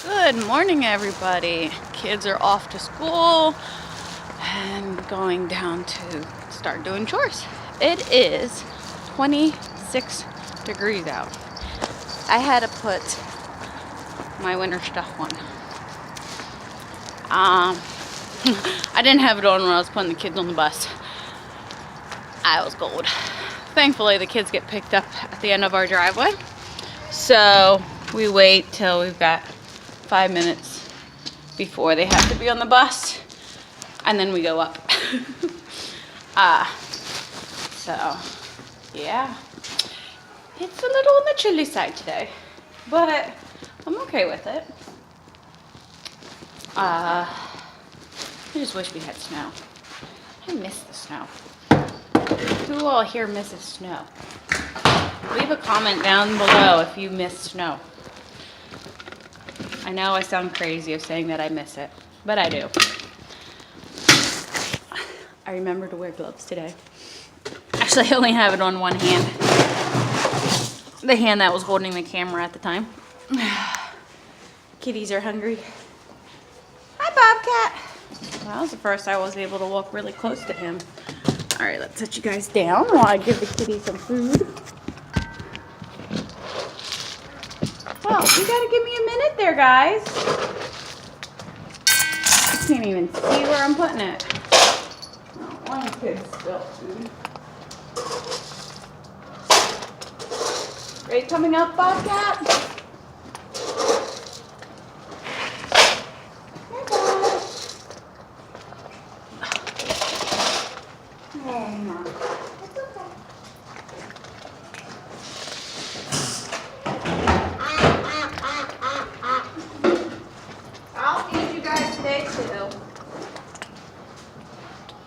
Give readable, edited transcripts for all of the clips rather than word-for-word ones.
Good morning, everybody. Kids are off to school and going down to start doing chores. It is 26 degrees out. I had to put my winter stuff on. I didn't have it on when I was putting the kids on the bus. I was cold. Thankfully, the kids get picked up at the end of our driveway. So we wait till we've got 5 minutes before they have to be on the bus, and then we go up. So yeah, it's a little on the chilly side today, but I'm okay with it. I just wish we had snow. I miss the snow. Who all here misses snow? Leave a comment down below if you miss snow. I know I sound crazy of saying that I miss it, but I do. I remember to wear gloves today. Actually, I only have it on one hand. The hand that was holding the camera at the time. Kitties are hungry. Hi, Bobcat. Well, that was the first I was able to walk really close to him. All right, let's set you guys down while I give the kitty some food. Well, you gotta give me a minute there, guys. I can't even see where I'm putting it. Oh, one kid spilled food. Are you coming up, Bobcat? Hey, Bob. Oh, no. It's okay. I'll feed you guys today, too.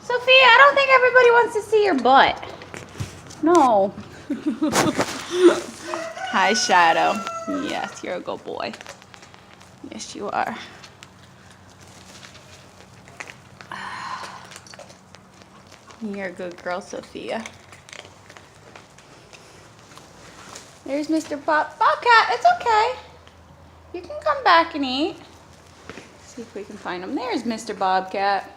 Sophia, I don't think everybody wants to see your butt. No. Hi, Shadow. Yes, you're a good boy. Yes, you are. You're a good girl, Sophia. There's Mr. Bobcat. It's okay. You can come back and eat. See if we can find him. There's Mr. Bobcat.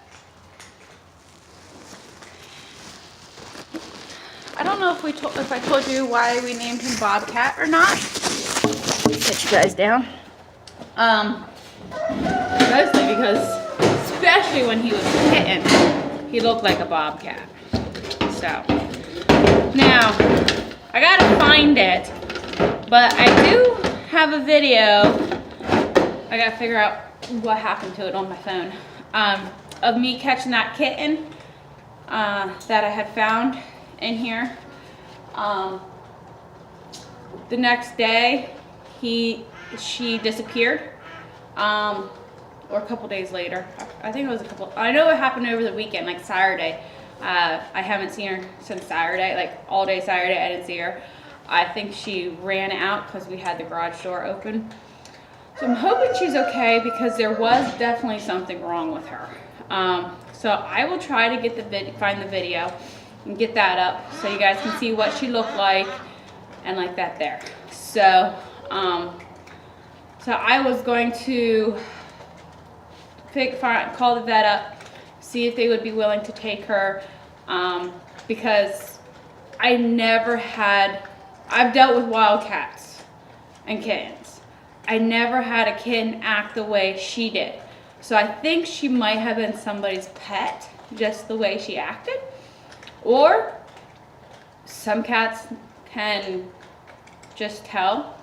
I don't know if I told you why we named him Bobcat or not. Set you guys down. Mostly because, especially when he was a kitten, he looked like a bobcat. So now I gotta find it, but I do have a video. I gotta figure out what happened to it on my phone. Of me catching that kitten that I had found in here. The next day she disappeared, or a couple days later. I think it was I know it happened over the weekend, like Saturday. I haven't seen her since Saturday, like all day Saturday I didn't see her. I think she ran out because we had the garage door open. So I'm hoping she's okay because there was definitely something wrong with her. So I will try to get find the video and get that up so you guys can see what she looked like and like that there. So, so I was going to call the vet up, see if they would be willing to take her, because I've dealt with wild cats and kittens. I never had a kitten act the way she did. So I think she might have been somebody's pet, just the way she acted. Or some cats can just tell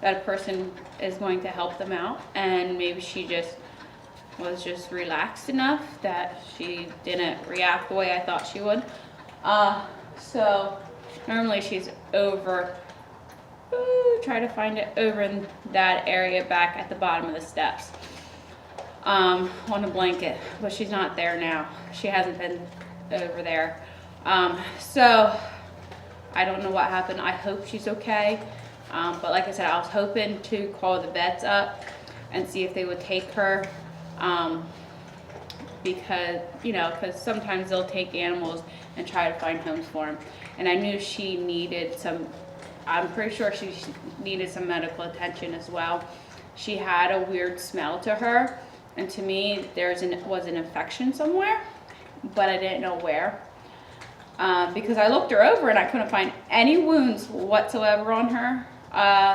that a person is going to help them out, and maybe she was just relaxed enough that she didn't react the way I thought she would. So normally she's over, try to find it over in that area back at the bottom of the steps, on a blanket, but she's not there now. She hasn't been over there. So I don't know what happened. I hope she's okay. But like I said, I was hoping to call the vets up and see if they would take her. Because sometimes they'll take animals and try to find homes for them. And I knew she needed I'm pretty sure she needed some medical attention as well. she had a weird smell to her. And to me, was an infection somewhere, but I didn't know where. Because I looked her over and I couldn't find any wounds whatsoever on her.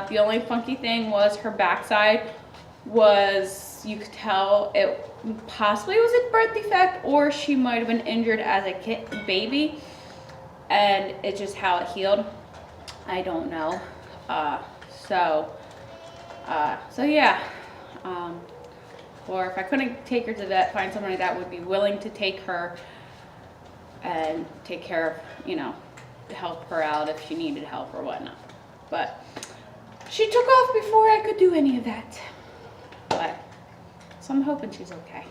The only funky thing was her backside was, you could tell it possibly was a birth defect, or she might have been injured as a baby, and it's just how it healed. I don't know. So yeah. Or if I couldn't take her to the vet, find somebody that would be willing to take her and take care of, you know, to help her out if she needed help or whatnot. But she took off before I could do any of that. But, so I'm hoping she's okay.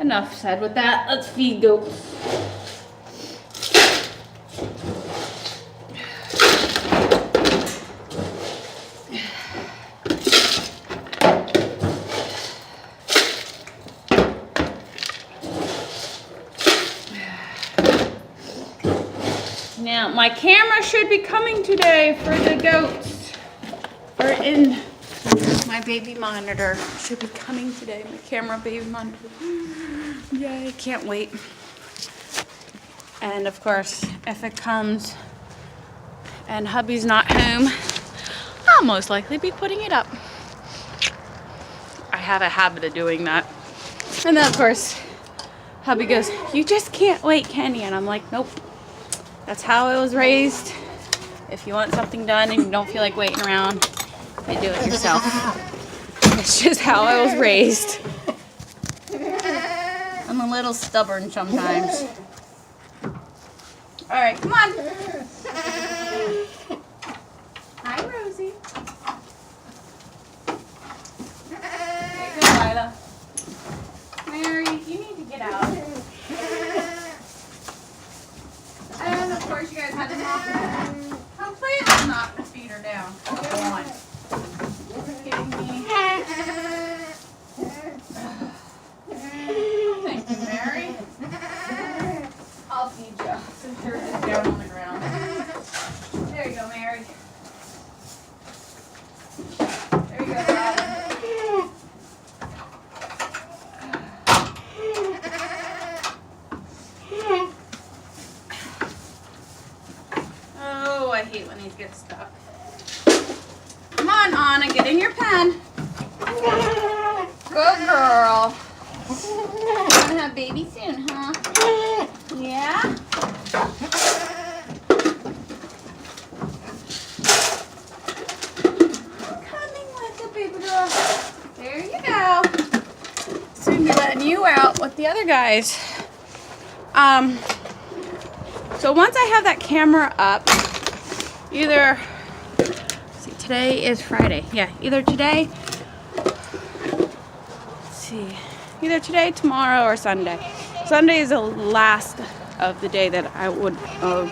Enough said with that. Let's feed goats. Now, my camera should be coming today for the goats. Or in my baby monitor. Should be coming today. My camera baby monitor. Yay, can't wait. And of course, if it comes and hubby's not home, I'll most likely be putting it up. I have a habit of doing that. And then of course, hubby goes, "You just can't wait, can you?" And I'm like, nope. That's how I was raised. If you want something done and you don't feel like waiting around, you do it yourself. It's just how I was raised. I'm a little stubborn sometimes. All right, come on. Hi, Rosie. There you go, Lila. Mary, you need to get out. And of course, you guys had to completely knock the feeder down. Come on. You're kidding me. Thank you, Mary. I'll feed you since you're just down on the ground. There you go, Mary. There you go, Robin. Oh, I hate when these get stuck. Come on, Anna, get in your pen. Good girl. You're gonna have baby soon, huh? Yeah? Coming with it, baby girl. There you go. Soon be letting you out with the other guys. So once I have that camera up, either, see, today is Friday. Yeah, either today, let's see, either today, tomorrow, or Sunday. Sunday is the last of the day that I would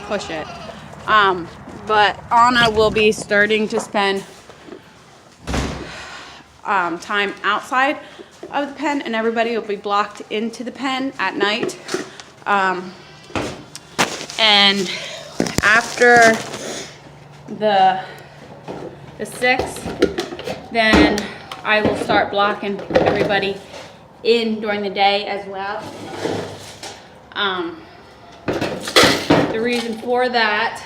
push it. But Anna will be starting to spend time outside of the pen, and everybody will be blocked into the pen at night. And after the 6th, then I will start blocking everybody in during the day as well. The reason for that,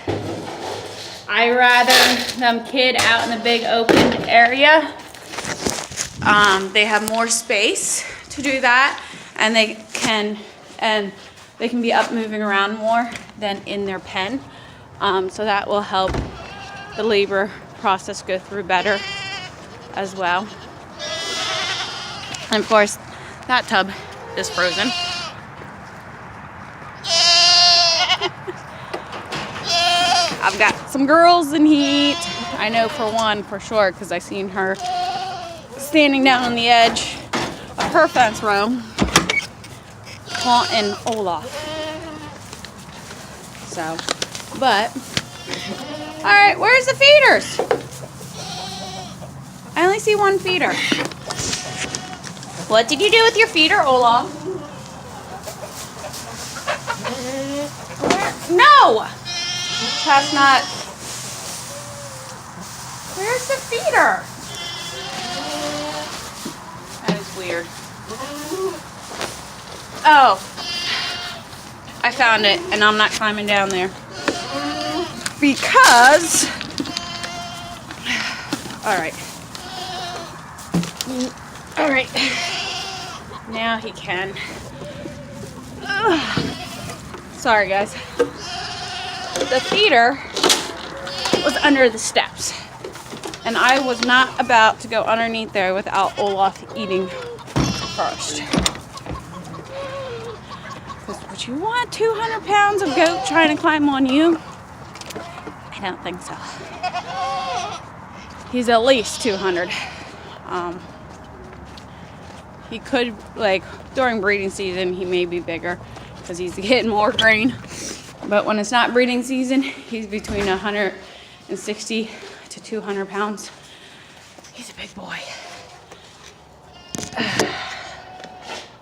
I rather them kid out in the big open area. They have more space to do that, and they can be up moving around more than in their pen. So that will help the labor process go through better as well. And of course, that tub is frozen. I've got some girls in heat. I know for one for sure, because I seen her standing down on the edge of her fence row taunting Olaf. So, but, all right, where's the feeders? I only see one feeder. What did you do with your feeder, Olaf? Where? No! Chestnut. Where's the feeder? weird. Oh, I found it, and I'm not climbing down there because, all right, now he can. Ugh. Sorry guys, the feeder was under the steps, and I was not about to go underneath there without Olaf eating first. Because would you want 200 pounds of goat trying to climb on you? I don't think so. He's at least 200. He could, like, during breeding season, he may be bigger because he's getting more grain. But when it's not breeding season, he's between 160 to 200 pounds. He's a big boy.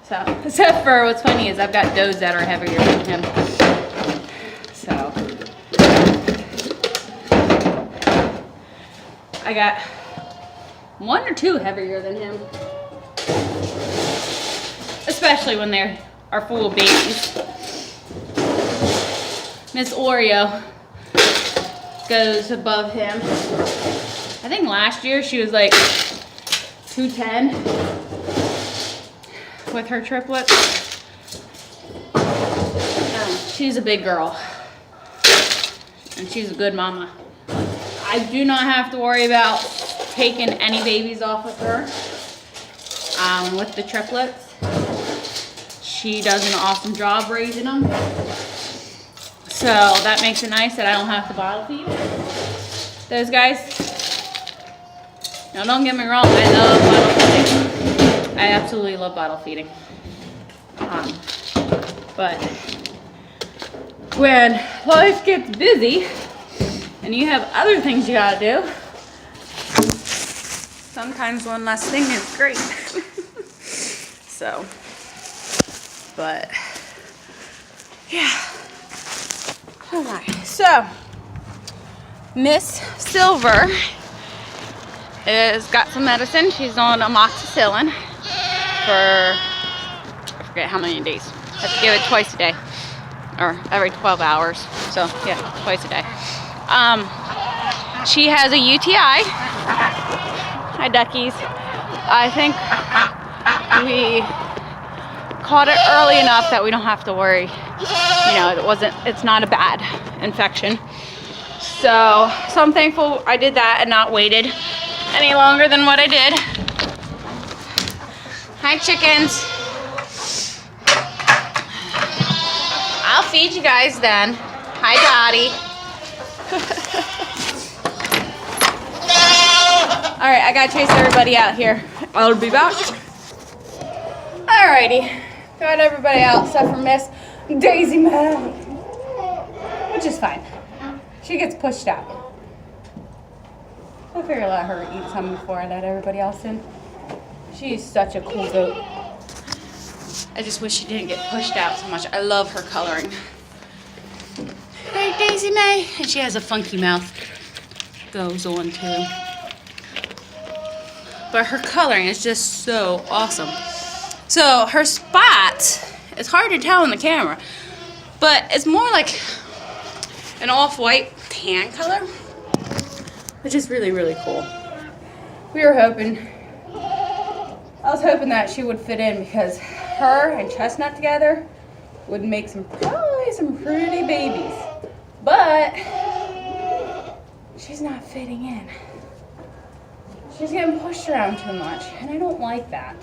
So, except for what's funny is I've got does that are heavier than him. So, I got 1 or 2 heavier than him. Especially when they are full of babies. Miss Oreo goes above him. I think last year she was like 210 with her triplets. She's a big girl. And she's a good mama. I do not have to worry about taking any babies off of her with the triplets. She does an awesome job raising them. So that makes it nice that I don't have to bottle feed those guys. Now don't get me wrong, I love bottle feeding. I absolutely love bottle feeding. But when life gets busy and you have other things you gotta do, sometimes one less thing is great. So, but yeah. All right, so Miss Silver has got some medicine. She's on amoxicillin for, I forget how many days. I have to give it twice a day, or every 12 hours. So yeah, twice a day. She has a UTI. Hi, duckies. I think we caught it early enough that we don't have to worry. You know, it's not a bad infection. So I'm thankful I did that and not waited any longer than what I did. Hi, chickens. I'll feed you guys then. Hi, Dottie. All right, I gotta chase everybody out here. I'll be back. Alrighty, got everybody out except for Miss Daisy Mae, which is fine. She gets pushed out. I figure I'll let her eat some before I let everybody else in. She's such a cool goat. I just wish she didn't get pushed out so much. I love her coloring. Right, Daisy Mae? And she has a funky mouth. Goes on too. But her coloring is just so awesome. So her spots, it's hard to tell in the camera, but it's more like an off-white tan color, which is really, really cool. We were hoping, I was hoping that she would fit in because her and Chestnut together would make probably some pretty babies, but she's not fitting in. She's getting pushed around too much, and I don't like that.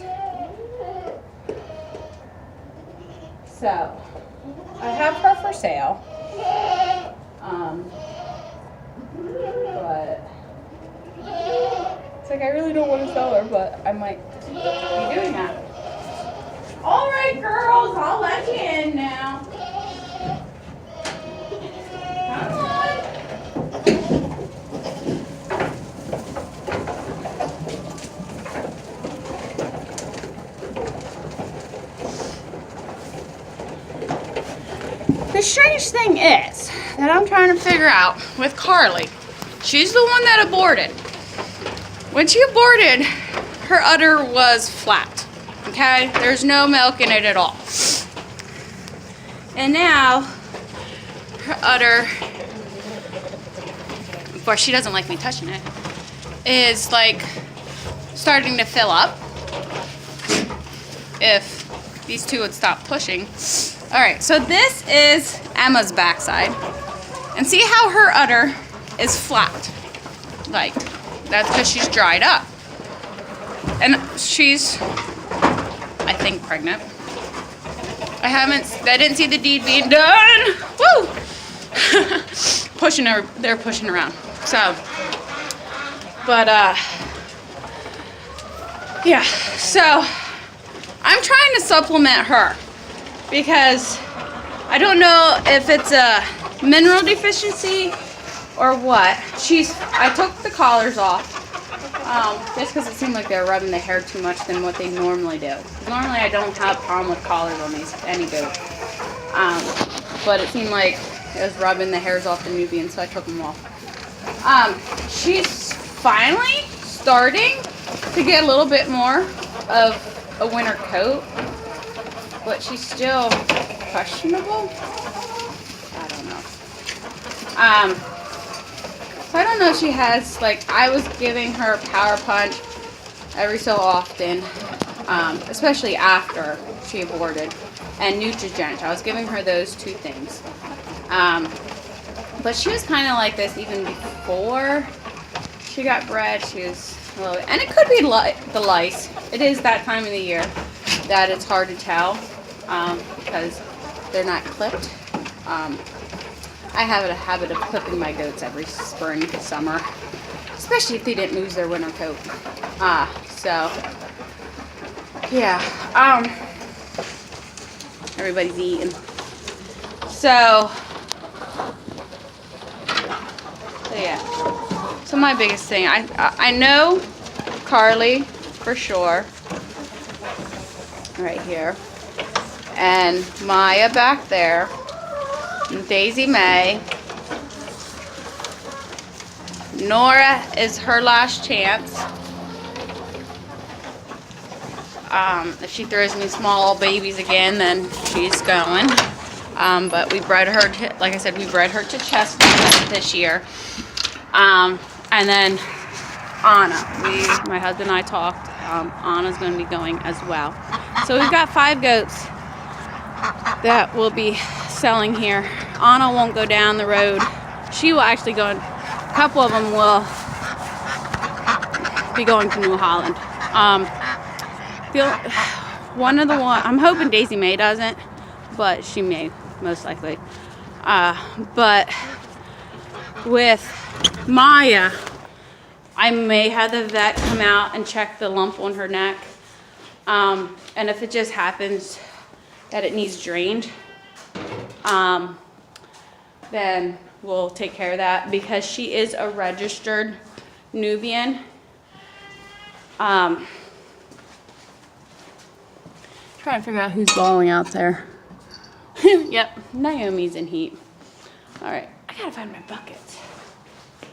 So, I have her for sale. But it's like I really don't want to sell her, but I might be doing that. All right, girls, I'll let you in now. Come on. The strange thing is that I'm trying to figure out with Carly. She's the one that aborted. When she aborted, her udder was flat. Okay, there's no milk in it at all. And now her udder, of course she doesn't like me touching it, is like starting to fill up. If these two would stop pushing. All right, so this is Emma's backside. And see how her udder is flat? Like, that's because she's dried up. And she's, I think, pregnant. I didn't see the deed being done. Woo! They're pushing around. So, but, yeah, so I'm trying to supplement her because I don't know if it's a mineral deficiency or what. I took the collars off just because it seemed like they were rubbing the hair too much than what they normally do. Normally I don't have a problem with collars on any goat. But it seemed like it was rubbing the hairs off the Nubian, so I took them off. She's finally starting to get a little bit more of a winter coat, but she's still questionable. I don't know. So I don't know if she has, like, I was giving her Power Punch every so often, especially after she aborted, and Nutrigen. I was giving her those two things. But she was kind of like this even before she got bred. She was a little bit, and it could be the lice. It is that time of the year that it's hard to tell because they're not clipped. I have a habit of clipping my goats every spring, summer, especially if they didn't lose their winter coat. So yeah, everybody's eating. So yeah. So my biggest thing, I know Carly for sure, right here, and Maya back there, and Daisy May. Nora is her last chance. If she throws me small babies again, then she's going. But we bred her to, like I said, we bred her to Chestnut this year. And then Anna, my husband and I talked. Anna's going to be going as well. So we've got 5 goats that will be selling here. Anna won't go down the road. She will actually go. A couple of them will be going to New Holland. I'm hoping Daisy May doesn't, but she may, most likely. But with Maya, I may have the vet come out and check the lump on her neck. And if it just happens that it needs drained, then we'll take care of that because she is a registered Nubian. Trying to figure out who's bawling out there. Yep, Naomi's in heat. All right, I gotta find my buckets.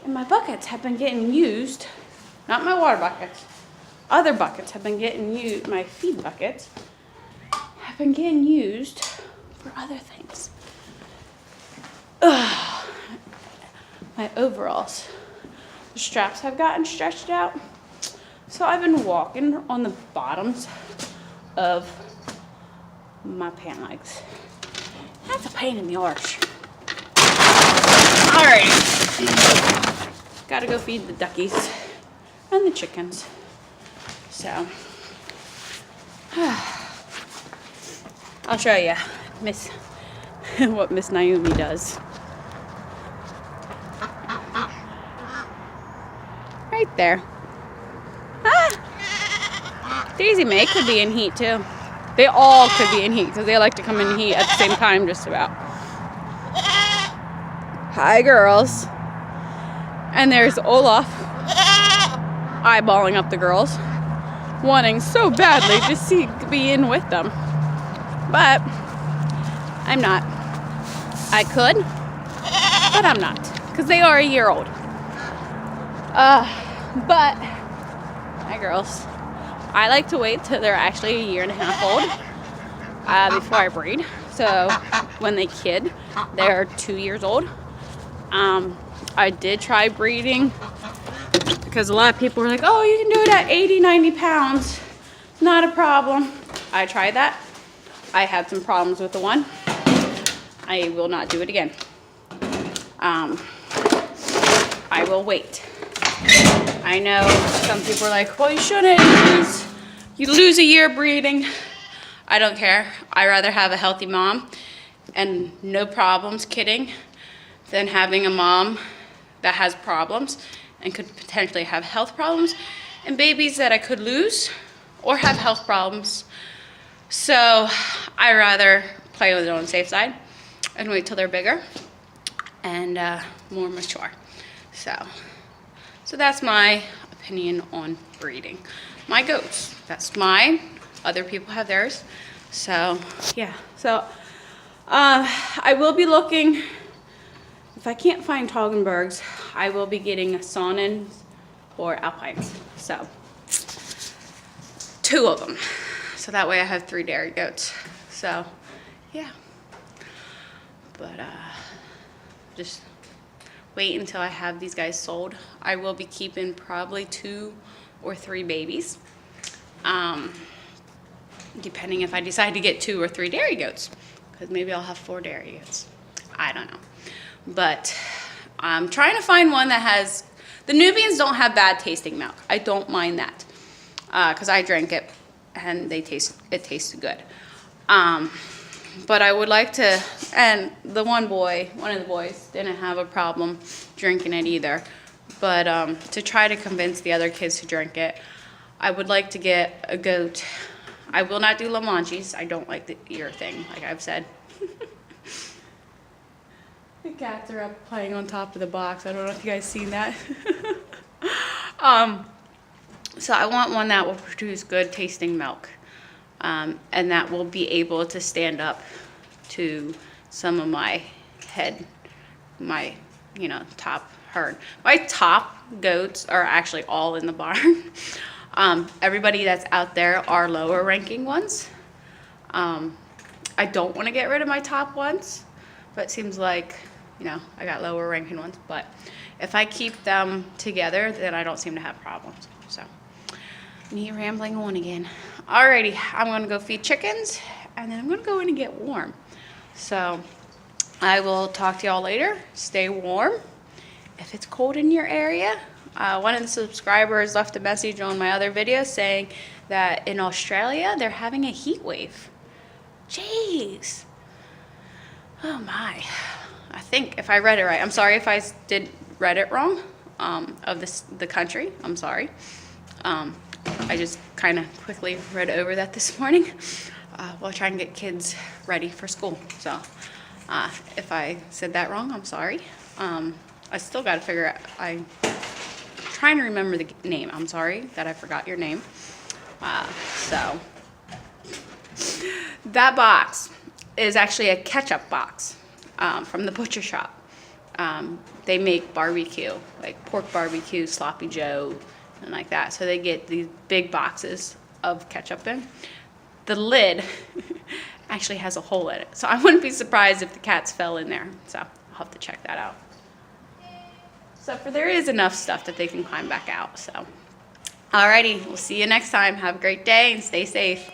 And my buckets have been getting used, not my water buckets. Other buckets have been getting used, my feed buckets have been getting used for other things. Ugh. My overalls, the straps have gotten stretched out. So I've been walking on the bottoms of my pant legs. That's a pain in the arch. Alright. Gotta go feed the duckies and the chickens. So I'll show you what Miss Naomi does. Right there. Daisy May could be in heat too. They all could be in heat because they like to come in heat at the same time just about. Hi girls. And there's Olaf eyeballing up the girls, wanting so badly to be in with them. But I'm not. I could, but I'm not because they are a year old. But, hi girls. I like to wait till they're actually 1.5 years old before I breed. So when they kid, they're 2 years old. I did try breeding because a lot of people were like, oh, you can do it at 80, 90 pounds. Not a problem. I tried that. I had some problems with the one. I will not do it again. I will wait. I know some people are like, well, you shouldn't. You lose a year breeding. I don't care. I'd rather have a healthy mom and no problems kidding than having a mom that has problems and could potentially have health problems and babies that I could lose or have health problems. So I'd rather play with it on the safe side and wait till they're bigger and more mature. So that's my opinion on breeding my goats. That's mine. Other people have theirs. So yeah. So I will be looking. If I can't find Toggenburgs, I will be getting Saanens or Alpines. So 2 of them. So that way I have 3 dairy goats. So yeah. But just wait until I have these guys sold. I will be keeping probably 2 or 3 babies. Depending if I decide to get 2 or 3 dairy goats. Because maybe I'll have 4 dairy goats. I don't know. But I'm trying to find one that has, the Nubians don't have bad tasting milk. I don't mind that. Because I drank it and it tasted good. But I would like to, and the one of the boys didn't have a problem drinking it either. But to try to convince the other kids to drink it, I would like to get a goat. I will not do Lamanchis. I don't like the ear thing, like I've said. The cats are up playing on top of the box. I don't know if you guys seen that. So I want one that will produce good tasting milk. And that will be able to stand up to some of my top herd. My top goats are actually all in the barn. Everybody that's out there are lower ranking ones. I don't want to get rid of my top ones, but it seems like, I got lower ranking ones. But if I keep them together, then I don't seem to have problems. So, me rambling on again. Alrighty, I'm gonna go feed chickens, and then I'm gonna go in and get warm. So, I will talk to y'all later. Stay warm. If it's cold in your area, one of the subscribers left a message on my other video saying that in Australia, they're having a heat wave. Jeez. Oh my. I think if I read it right, I'm sorry if I read it wrong, of the country, I'm sorry. I just kind of quickly read over that this morning while trying to get kids ready for school. So if I said that wrong, I'm sorry. I still got to figure out, I'm trying to remember the name. I'm sorry that I forgot your name. So that box is actually a ketchup box from the butcher shop. They make barbecue, like pork barbecue, sloppy joe, and like that. So they get these big boxes of ketchup in. The lid actually has a hole in it. So I wouldn't be surprised if the cats fell in there. So I'll have to check that out. So there is enough stuff that they can climb back out. So alrighty, we'll see you next time. Have a great day and stay safe.